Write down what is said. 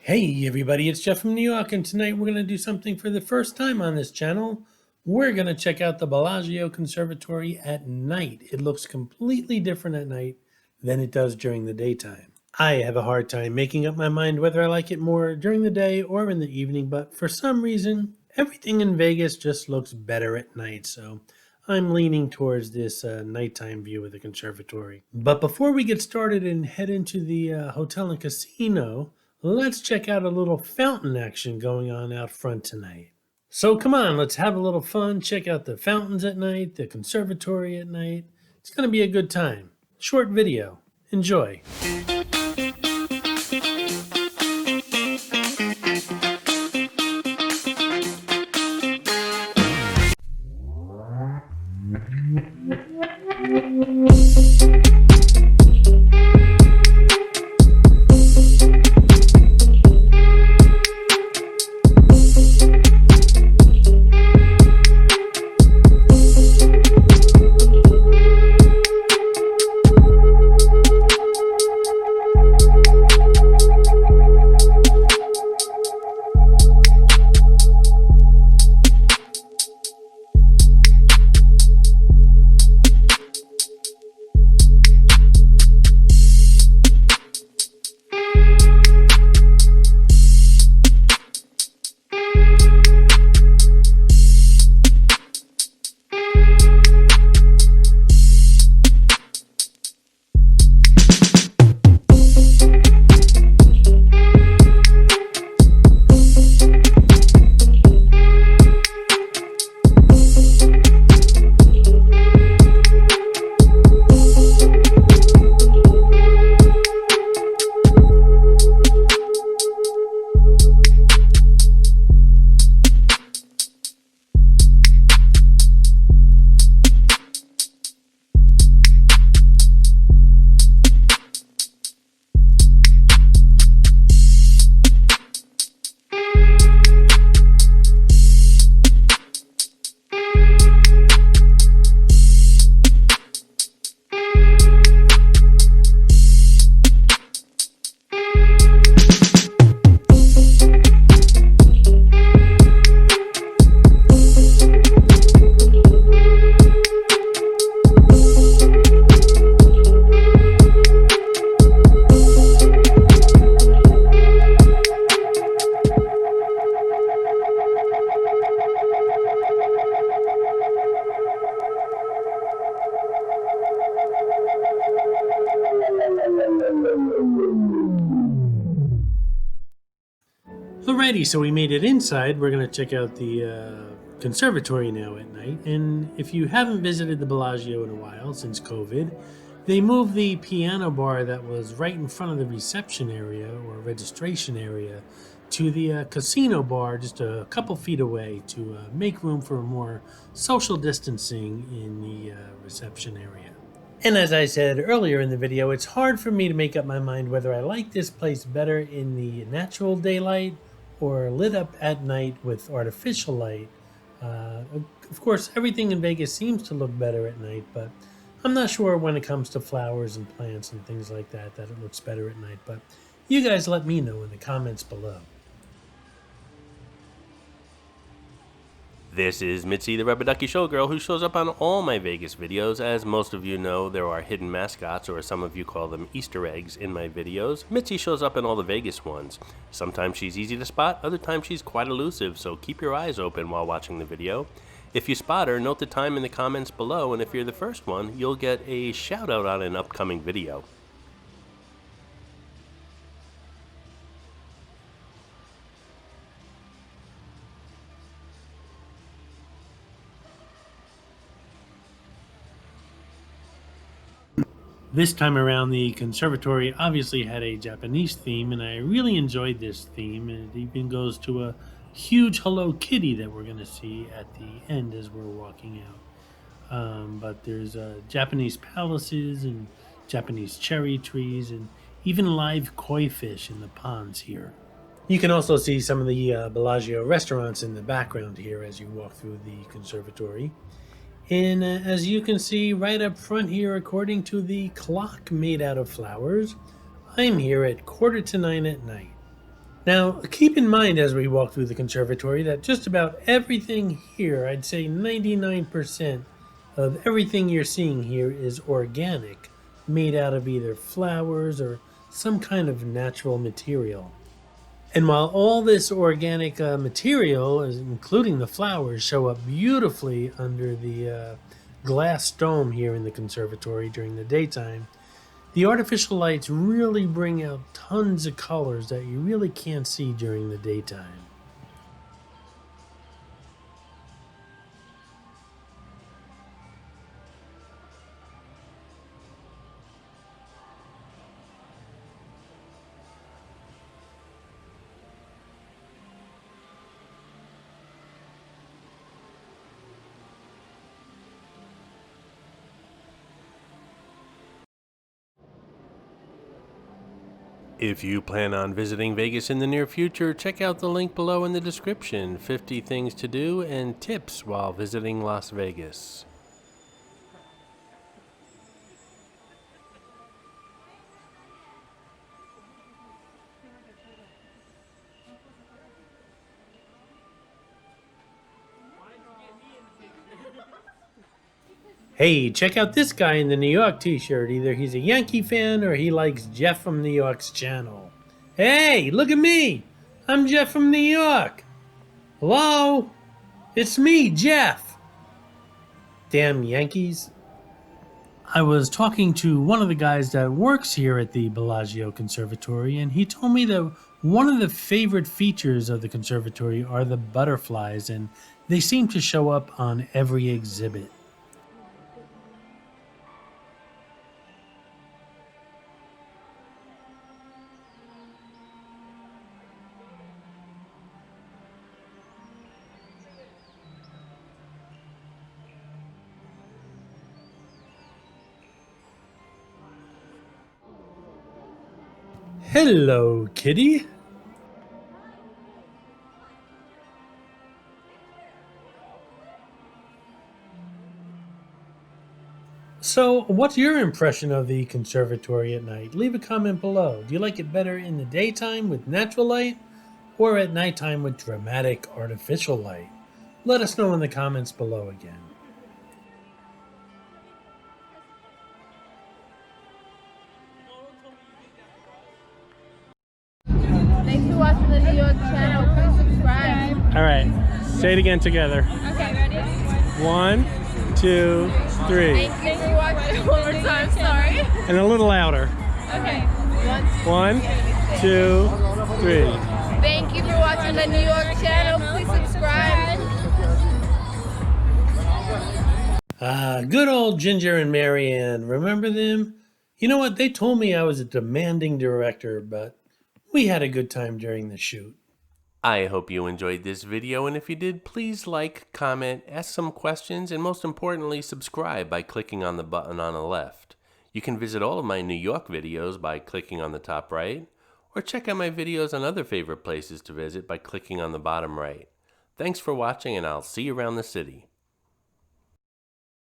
Hey everybody, it's Jeff from New York, and tonight we're going to do something for the first time on this channel. We're going to check out the Bellagio Conservatory at night. It looks completely different at night than it does during the daytime. I have a hard time making up my mind whether I like it more during the day or in the evening, but for some reason, everything in Vegas just looks better at night, so I'm leaning towards this nighttime view of the conservatory. But before we get started and head into the hotel and casino, let's check out a little fountain action going on out front tonight. So come on, let's have a little fun. Check out the fountains at night, the conservatory at night. It's going to be a good time. Short video. Enjoy. Alrighty, so we made it inside. We're going to check out the conservatory now at night. And if you haven't visited the Bellagio in a while, since COVID, they moved the piano bar that was right in front of the reception area or registration area to the casino bar just a couple feet away to make room for more social distancing in the reception area. And as I said earlier in the video, it's hard for me to make up my mind whether I like this place better in the natural daylight or lit up at night with artificial light. Of course, everything in Vegas seems to look better at night, but I'm not sure when it comes to flowers and plants and things like that it looks better at night. But you guys let me know in the comments below. This is Mitzi, the Rubber Ducky Showgirl, who shows up on all my Vegas videos. As most of you know, there are hidden mascots, or some of you call them Easter eggs, in my videos. Mitzi shows up in all the Vegas ones. Sometimes she's easy to spot, other times she's quite elusive, so keep your eyes open while watching the video. If you spot her, note the time in the comments below, and if you're the first one, you'll get a shout out on an upcoming video. This time around, the conservatory obviously had a Japanese theme, and I really enjoyed this theme. And it even goes to a huge Hello Kitty that we're going to see at the end as we're walking out. But there's Japanese palaces and Japanese cherry trees and even live koi fish in the ponds here. You can also see some of the Bellagio restaurants in the background here as you walk through the conservatory. And as you can see right up front here, according to the clock made out of flowers, I'm here at 8:45 at night. Now, keep in mind as we walk through the conservatory that just about everything here, I'd say 99% of everything you're seeing here is organic, made out of either flowers or some kind of natural material. And while all this organic material, including the flowers, show up beautifully under the glass dome here in the conservatory during the daytime, the artificial lights really bring out tons of colors that you really can't see during the daytime. If you plan on visiting Vegas in the near future, check out the link below in the description. 50 things to do and tips while visiting Las Vegas. Hey, check out this guy in the New York t-shirt. Either he's a Yankee fan or he likes Jeff from New York's channel. Hey, look at me! I'm Jeff from New York! Hello? It's me, Jeff! Damn Yankees. I was talking to one of the guys that works here at the Bellagio Conservatory, and he told me that one of the favorite features of the conservatory are the butterflies, and they seem to show up on every exhibit. Hello, kitty. So, what's your impression of the conservatory at night? Leave a comment below. Do you like it better in the daytime with natural light or at nighttime with dramatic artificial light? Let us know in the comments below again. Thanks for watching the New York channel. Please subscribe. All right, say it again together. Okay, ready? 1, 2, 3. Thank you for watching. One more time, sorry. And a little louder. Okay. 1, 2, 3. Thank you for watching the New York channel. Please subscribe. Good old Ginger and Marianne. Remember them? You know what? They told me I was a demanding director, but we had a good time during the shoot. I hope you enjoyed this video, and if you did, please like, comment, ask some questions, and most importantly, subscribe by clicking on the button on the left. You can visit all of my New York videos by clicking on the top right, or check out my videos on other favorite places to visit by clicking on the bottom right. Thanks for watching, and I'll see you around the city.